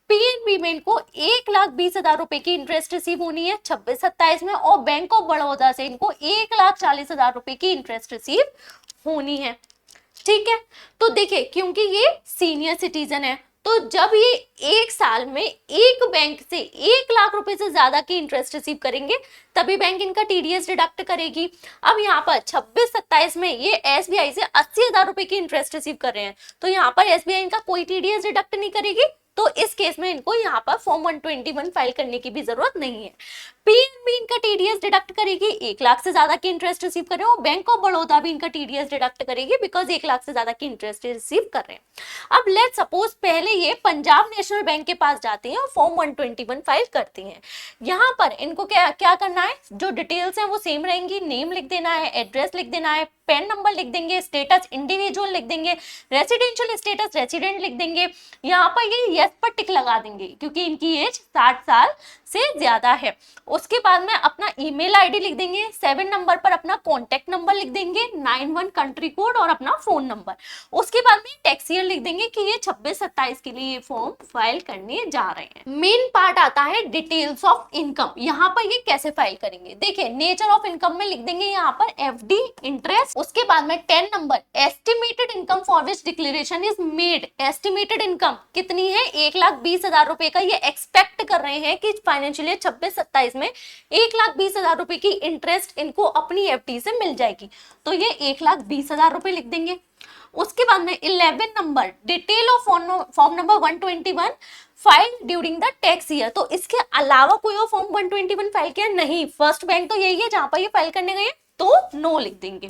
पीएनबी में इनको 1,20,000 रुपए की इंटरेस्ट रिसीव होनी है 26-27 में, और बैंक ऑफ बड़ौदा से इनको 1,40,000 रुपए की इंटरेस्ट रिसीव होनी है, ठीक है। तो देखिए क्योंकि ये सीनियर सिटीजन है, तो जब ये एक साल में एक बैंक से 1,00,000 रुपए से ज्यादा की इंटरेस्ट रिसीव करेंगे तभी बैंक इनका टीडीएस डिडक्ट करेगी। अब यहाँ पर 26-27 में ये एसबीआई से 80,000 रुपए की इंटरेस्ट रिसीव कर रहे हैं, तो यहाँ पर एसबीआई इनका कोई टीडीएस डिडक्ट नहीं करेगी, तो इस केस में इनको यहाँ पर फॉर्म 121 फाइल करने की भी जरूरत नहीं है। पीएनबी इनका टीडीएस डिडक्ट करेगी 1,00,000 से ज्यादा की इंटरेस्ट रिसीव कर रहे हो, बैंक ऑफ बड़ौदा भी इनका टीडीएस डिडक्ट करेगी बिकॉज 1,00,000 से ज्यादा की इंटरेस्ट रिसीव कर रहे हैं। अब लेट सपोज पहले ये पंजाब नेशनल बैंक के पास जाती हैं और फॉर्म 121 फाइल करती हैं। यहाँ पर इनको क्या क्या करना है, जो डिटेल्स हैं वो सेम रहेंगी, नेम लिख देना है, एड्रेस लिख देना है, पैन नंबर लिख देंगे, स्टेटस इंडिविजुअल लिख देंगे, रेसिडेंशियल स्टेटस रेसिडेंट लिख देंगे। यहाँ पर ये यस पर टिक लगा देंगे क्योंकि इनकी एज 60 साल से ज्यादा है। उसके बाद में अपना ईमेल आईडी लिख देंगे, 7 नंबर पर अपना कॉन्टेक्ट नंबर लिख देंगे, 91 कंट्री कोड और अपना फोन नंबर। उसके बाद में टैक्स ईयर लिख देंगे कि ये 26-27 के लिए ये फॉर्म फाइल करने जा रहे हैं। मेन पार्ट आता है डिटेल्स ऑफ इनकम। यहाँ पर ये कैसे फाइल करेंगे, देखिए नेचर ऑफ इनकम में लिख देंगे यहाँ पर एफडी इंटरेस्ट। उसके बाद में 10 number estimated income for which declaration is made. Estimated income कितनी है, 1,20,000 रुपए का ये एक्सपेक्ट कर रहे हैं कि फाइनेंशियल ईयर 26-27 में 1,20,000 रुपए की इंटरेस्ट इनको अपनी एफडी से मिल जाएगी, तो ये 1,20,000 रुपए लिख देंगे। उसके बाद में 11 number detail of form number 121 file during the tax year. तो इसके अलावा कोई और फॉर्म 121 फाइल किया नहीं, फर्स्ट बैंक तो यही है जहां पर ये फाइल करने गए, तो नो लिख देंगे।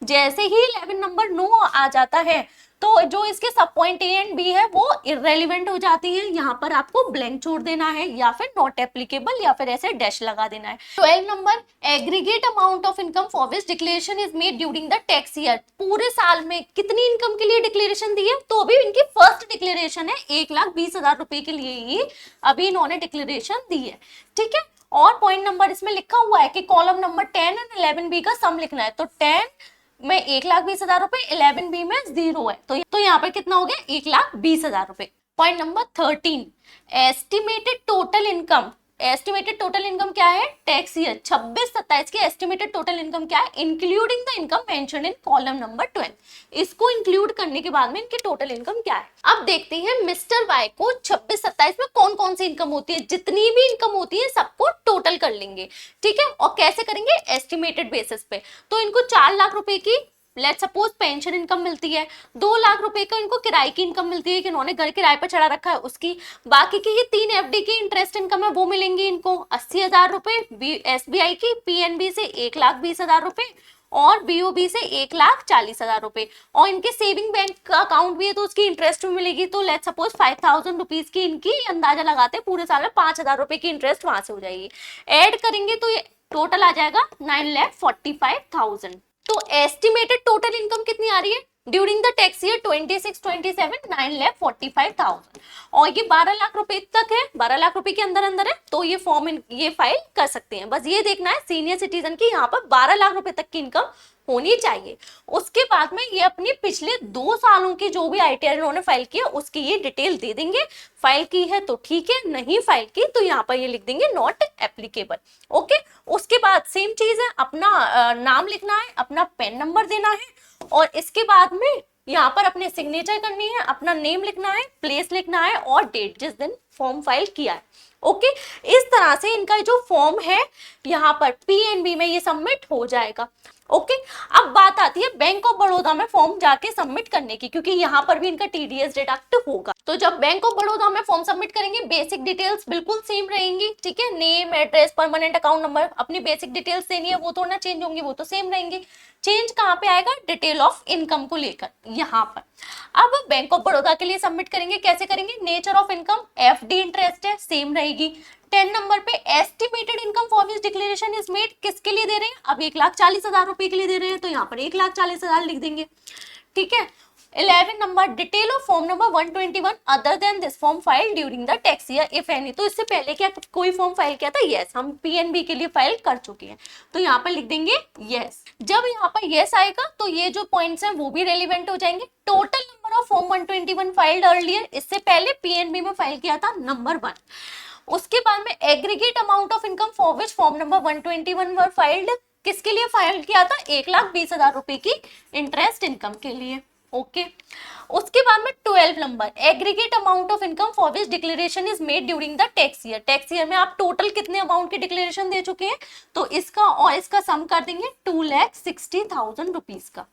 जैसे ही 11 नंबर नो आ जाता है तो जो इसके सब पॉइंट ए एंड बी है वो इररेलेवेंट हो जाती है, यहाँ पर आपको ब्लैंक छोड़ देना है या फिर नॉट एप्लीकेबल या फिर ऐसे डैश लगा देना है। 12 number aggregate amount of income for which declaration is made during the tax year. पूरे साल में कितनी इनकम के लिए डिक्लेरेशन दी है, तो अभी इनकी फर्स्ट डिक्लेरेशन है 1,20,000 रुपए के लिए ही अभी इन्होंने डिक्लेरेशन दी है, ठीक है। और पॉइंट नंबर इसमें लिखा हुआ है कि कॉलम नंबर 10 एंड 11 का सम लिखना है, तो 10 में 1,20,000 रुपए, 11 बी में 0 है, तो यहाँ पर कितना हो गया 1,20,000 रुपए। Point number 13 estimated total income. Estimated total income क्या है, टैक्स ईयर 26-27 की एस्टिमेटेड टोटल इनकम क्या है, including the income mentioned in column number 12। इसको इंक्लूड करने के बाद में इनकी टोटल इनकम क्या है। अब देखते हैं मिस्टर वाई को 26-27 में कौन कौन सी इनकम होती है, जितनी भी इनकम होती है सबको टोटल कर लेंगे, ठीक है। और कैसे करेंगे, एस्टिमेटेड बेसिस पे। तो इनको 4,00,000 रुपए की लेट सपोज पेंशन इनकम मिलती है, 2,00,000 रुपए का इनको किराए की इनकम मिलती है कि इन्होंने घर किराए पर चढ़ा रखा है उसकी, बाकी की ये 3 एफडी की इंटरेस्ट इनकम है वो मिलेंगी इनको 80,000 रुपए, एसबीआई की पीएनबी से 1,20,000 रुपए और बीओबी से 1,40,000 रुपए, और इनके सेविंग बैंक का अकाउंट भी है तो उसकी इंटरेस्ट भी मिलेगी। तो लेट सपोज 5,000 रुपीज की इनकी अंदाजा लगाते हैं पूरे साल में 5,000 रुपए की इंटरेस्ट वहां से हो जाएगी। ऐड करेंगे तो ये टोटल आ जाएगा 9,45,000। तो एस्टिमेटेड टोटल इनकम कितनी आ रही है ड्यूरिंग द टैक्स ईयर 26-27, 9,45,000, और ये 12,00,000 रुपए तक है, 12,00,000 रुपए के अंदर अंदर है, तो ये फॉर्म ये फाइल कर सकते हैं। बस ये देखना है सीनियर सिटीजन की यहाँ पर 12,00,000 रुपए तक की इनकम होनी चाहिए। उसके बाद में ये अपनी पिछले 2 सालों की जो भी आईटीआर इन्होंने फाइल किया उसकी ये डिटेल दे देंगे, फाइल की है तो ठीक है, नहीं फाइल की तो यहाँ पर ये लिख देंगे नॉट एप्लीकेबल, ओके। उसके बाद सेम चीज है, अपना नाम लिखना है, अपना पेन नंबर देना है, और इसके बाद में यहाँ पर अपने सिग्नेचर करनी है, अपना नेम लिखना है, प्लेस लिखना है और डेट जिस दिन फॉर्म फाइल किया है, ओके। इस तरह से इनका जो फॉर्म है यहाँ पर पीएनबी में ये सबमिट हो जाएगा, ओके। अब बात आती है बैंक ऑफ बड़ौदा में फॉर्म जाके सबमिट करने की, क्योंकि यहाँ पर भी इनका टीडीएस डिडक्ट होगा। तो जब बैंक ऑफ बड़ौदा में फॉर्म सबमिट करेंगे बेसिक डिटेल्स बिल्कुल सेम रहेंगी, ठीक है। Name, address, permanent account number, अपनी बेसिक डिटेल्स देनी है, वो तो ना चेंज होंगी, वो तो सेम रहेंगी। चेंज कहाँ पे आएगा, डिटेल ऑफ इनकम को लेकर यहाँ पर। अब बैंक ऑफ बड़ौदा के लिए सबमिट करेंगे, कैसे करेंगे, nature of income FD interest है सेम रहेगी, 10 नंबर पे estimated income for which declaration is made, किसके लिए दे रहे हैं, अब 1,40,000 रुपए के लिए दे रहे हैं, तो यहाँ पर 1,40,000 लिख देंगे, ठीक है। 11 number, detail of form number 121 other than this form file during the tax year if any, तो इससे पहले क्या कोई फॉर्म फाइल किया था, यस, हम पीएनबी के लिए फाइल कर चुके हैं, तो यहाँ पर लिख देंगे यस। जब यहाँ पर यस आएगा तो ये जो पॉइंट्स हैं वो भी रेलिवेंट हो जाएंगे। Total number of form 121 filed earlier, इससे पहले पीएनबी में फाइल किया था, नंबर 1। उसके बाद में aggregate amount of income for which form number 121 were filed, किसके लिए फाइल किया था, 1,20,000 रुपए की इंटरेस्ट इनकम के लिए, ओके। उसके बाद में 12 number, aggregate amount of income for which declaration is made during the tax year, tax year में आप टोटल कितने अमाउंट की डिक्लेरेशन दे चुके हैं, तो इसका और इसका सम कर देंगे 2,60,000 रुपीज का,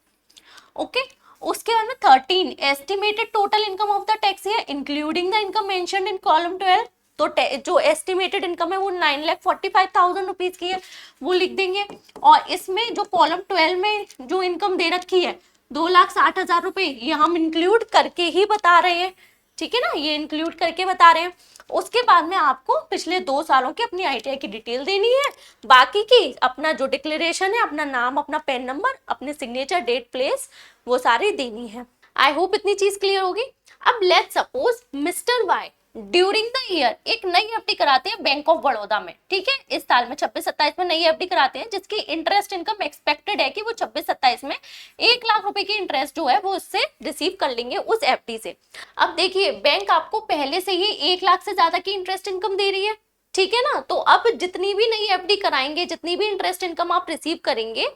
ओके। उसके बाद में 13, estimated total income of the tax year including the income mentioned in column 12, तो जो एस्टिमेटेड इनकम है वो 9,45,000 रुपीज की है, वो लिख देंगे। और इसमें जो कॉलम 12 में जो इनकम दे रखी है 2,60,000 रुपए, ये हम इंक्लूड करके ही बता रहे हैं, ठीक है ना, ये इंक्लूड करके बता रहे हैं। उसके बाद में आपको पिछले 2 सालों की अपनी आईटीआई की डिटेल देनी है, बाकी की अपना जो डिक्लेरेशन है, अपना नाम, अपना पेन नंबर, अपने सिग्नेचर, डेट, प्लेस, वो सारी देनी है। आई होप इतनी चीज क्लियर होगी। अब let's suppose Mister Y during the year एक नई एफडी कराते हैं बैंक ऑफ बड़ौदा में, ठीक है, इस साल में 26-27 में नई एफडी कराते हैं, जिसकी इंटरेस्ट इनकम एक्सपेक्टेड है कि वो 26-27 में 1,00,000 रुपए की इंटरेस्ट जो है वो उससे रिसीव कर लेंगे उस एफडी से। अब देखिए बैंक आपको पहले से ही 1,00,000 से ज्यादा की इंटरेस्ट इनकम दे रही है, ठीक है ना, तो अब जितनी भी नई एफडी कराएंगे, जितनी भी इंटरेस्ट इनकम आप रिसीव करेंगे,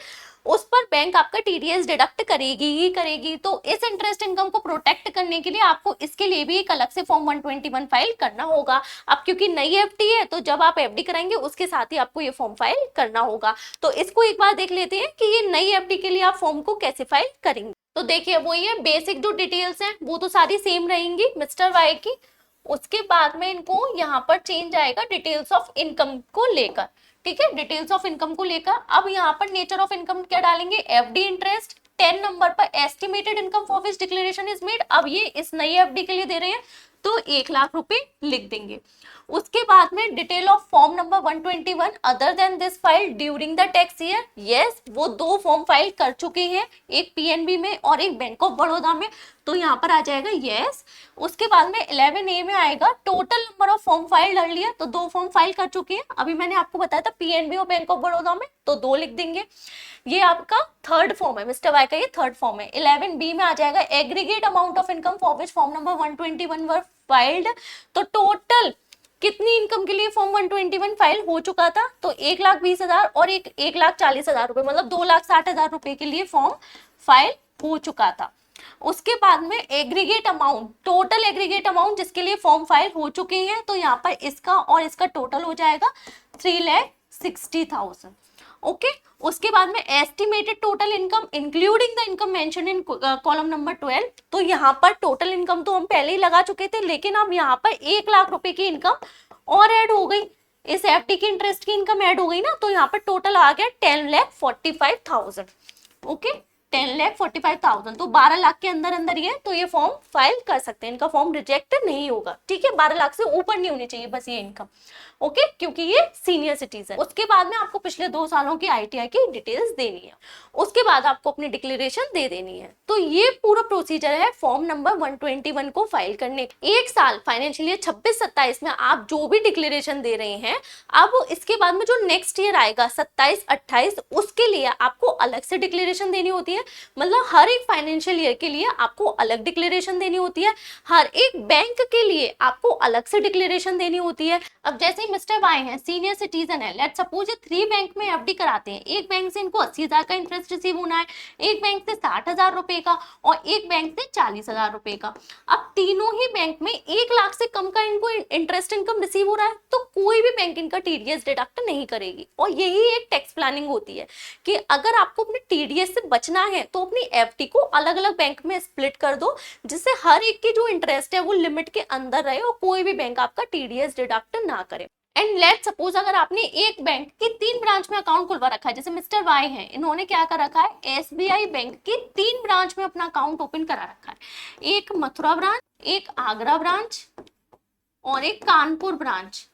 उस पर बैंक आपका टीडीएस डिडक्ट करेगी ही करेगी। तो इस इंटरेस्ट इनकम को प्रोटेक्ट करने के लिए आपको इसके लिए भी एक अलग से फॉर्म 121 फाइल करना होगा। अब क्योंकि नई एफडी है तो जब आप एफडी कराएंगे उसके साथ ही आपको ये फॉर्म फाइल करना होगा। तो इसको एक बार देख लेते हैं कि ये नई एफडी के लिए आप फॉर्म को कैसे फाइल करेंगे। तो देखिए वो ये बेसिक जो डिटेल्स हैं वो तो सारी सेम रहेंगी मिस्टर वाई की। उसके बाद में इनको यहाँ पर चेंज आएगा डिटेल्स ऑफ इनकम को लेकर, ठीक है, डिटेल्स ऑफ इनकम को लेकर। अब यहाँ पर नेचर ऑफ इनकम क्या डालेंगे, एफडी इंटरेस्ट। 10 नंबर पर estimated income for which declaration is made, अब ये इस नई एफडी के लिए दे रहे हैं तो 1,00,000 रुपए लिख देंगे। उसके बाद में detail of form number 121 other than this file during the tax year, yes वो 2 फॉर्म फाइल कर चुके हैं, एक पीएनबी में और एक बैंक ऑफ बड़ौदा में, तो यहाँ पर आ जाएगा यस। उसके बाद में 11A में आएगा total number of form file earlier, तो 2 फॉर्म फाइल कर चुके हैं, अभी मैंने आपको बताया था पीएनबी और बैंक ऑफ बड़ौदा में, तो 2 लिख देंगे। ये आपका थर्ड फॉर्म है, मिस्टर वाई का ये थर्ड फॉर्म है। 11B में आ जाएगा aggregate amount of income for which form number 121 were filed, तो टोटल कितनी इनकम के लिए फॉर्म 121 फाइल हो चुका था, तो 1,20,000 और 1,40,000 रुपए, मतलब 2,60,000 रुपए के लिए फॉर्म फाइल हो चुका था। उसके बाद में aggregate amount, total aggregate amount जिसके लिए फॉर्म फाइल हो चुके हैं, तो यहाँ पर इसका और इसका टोटल हो जाएगा 3,60,000, ओके। उसके बाद में estimated total income including the income mention in column number 12, तो यहाँ पर टोटल इनकम तो हम पहले ही लगा चुके थे, लेकिन अब यहाँ पर 1,00,000 रुपए की इनकम और ऐड हो गई, इस एफडी की इंटरेस्ट की इनकम ऐड हो गई ना, तो यहाँ पर टोटल आ गया 10,45,000, ओके, 10,45,000, तो 12,00,000 के अंदर अंदर ही है, तो ये फॉर्म फाइल कर सकते हैं, इनका फॉर्म रिजेक्ट नहीं होगा, ठीक है, 12,00,000 से ऊपर नहीं होनी चाहिए बस ये इनकम, ओके, क्योंकि ये सीनियर सिटीजन। उसके बाद में आपको पिछले 2 सालों की आईटीआई की डिटेल्स देनी है, उसके बाद आपको अपनी डिक्लेरेशन दे देनी है। तो ये पूरा प्रोसीजर है फॉर्म नंबर 121 को फाइल करने। एक साल फाइनेंशियल ईयर 26-27 में आप जो भी डिक्लेरेशन दे रहे हैं, अब इसके बाद में जो नेक्स्ट ईयर आएगा 27-28, उसके लिए आपको अलग से डिक्लेरेशन देनी होती है, मतलब हर एक फाइनेंशियल ईयर के लिए आपको अलग डिक्लेरेशन देनी होती है, हर एक बैंक के लिए आपको अलग से डिक्लेरेशन देनी होती है। अब जैसे मिस्टर वाई हैं, सीनियर सिटीजन है, लेट्स सपोज 3 बैंक में एफडी कराते हैं, एक बैंक से इनको 80,000 का इंटरेस्ट रिसीव होना है, एक बैंक से 60,000 रुपए का और एक बैंक से 40,000 रुपए का। अब तीनों ही बैंक में 1,00,000 से कम का इनको इंटरेस्ट इनकम रिसीव हो रहा है, तो कोई भी बैंक इनका टीडीएस डिडक्ट नहीं करेगी। और यही एक टैक्स प्लानिंग होती है कि अगर आपको अपने टीडीएस से बचना है तो अपनी एफडी को अलग अलग बैंक में स्प्लिट कर दो, जिससे हर एक की जो इंटरेस्ट है वो लिमिट के अंदर रहे और कोई भी बैंक आपका टीडीएस डिडक्ट ना करे। एंड लेट सपोज अगर आपने एक बैंक की 3 ब्रांच में अकाउंट खुलवा रखा है, जैसे मिस्टर वाई हैं, इन्होंने क्या कर रखा है, एसबीआई बैंक की 3 ब्रांच में अपना अकाउंट ओपन करा रखा है, एक मथुरा ब्रांच, एक आगरा ब्रांच और एक कानपुर ब्रांच,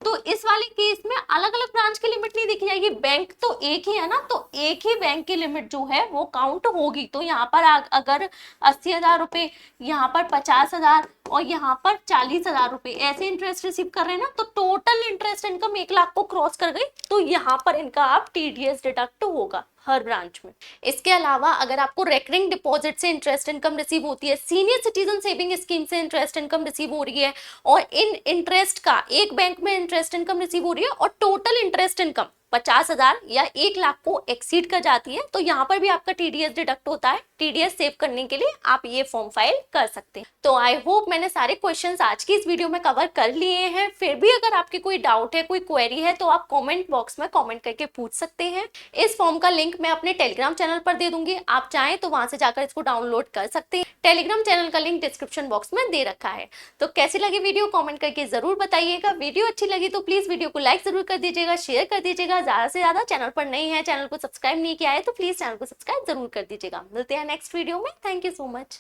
तो इस वाले केस में अलग अलग ब्रांच की लिमिट नहीं देखी जाएगी, बैंक तो एक ही है ना, तो एक ही बैंक की लिमिट जो है वो काउंट होगी। तो यहाँ पर अगर 80,000 रुपए, यहाँ पर 50,000 और यहाँ पर 40,000 रुपए ऐसे इंटरेस्ट रिसीव कर रहे हैं ना, तो टोटल इंटरेस्ट इनकम 1 लाख को क्रॉस कर गई, तो यहाँ पर इनका आप टीडीएस डिडक्ट होगा हर ब्रांच में। इसके अलावा अगर आपको रेकरिंग डिपॉजिट से इंटरेस्ट इनकम रिसीव होती है, सीनियर सिटीजन सेविंग स्कीम से इंटरेस्ट इनकम रिसीव हो रही है, और इन इंटरेस्ट का एक बैंक में इंटरेस्ट इनकम रिसीव हो रही है और टोटल इंटरेस्ट इनकम 50,000 या 1 लाख को एक्सीड कर जाती है, तो यहाँ पर भी आपका टीडीएस डिडक्ट होता है। टीडीएस सेव करने के लिए आप ये फॉर्म फाइल कर सकते हैं। तो आई होप मैंने सारे क्वेश्चंस आज की इस वीडियो में कवर कर लिए हैं। फिर भी अगर आपके कोई डाउट है, कोई क्वेरी है, तो आप कमेंट बॉक्स में कमेंट करके पूछ सकते हैं। इस फॉर्म का लिंक मैं अपने टेलीग्राम चैनल पर दे दूंगी, आप चाहें तो वहां से जाकर इसको डाउनलोड कर सकते हैं। टेलीग्राम चैनल का लिंक डिस्क्रिप्शन बॉक्स में दे रखा है। तो कैसी लगी वीडियो कमेंट करके जरूर बताइएगा। वीडियो अच्छी लगी तो प्लीज वीडियो को लाइक जरूर कर दीजिएगा, शेयर कर दीजिएगा। ज्यादा से ज्यादा चैनल पर नए हैं, चैनल को सब्सक्राइब नहीं किया है तो प्लीज चैनल को सब्सक्राइब जरूर कर दीजिएगा। मिलते हैं नेक्स्ट वीडियो में। Thank you so much.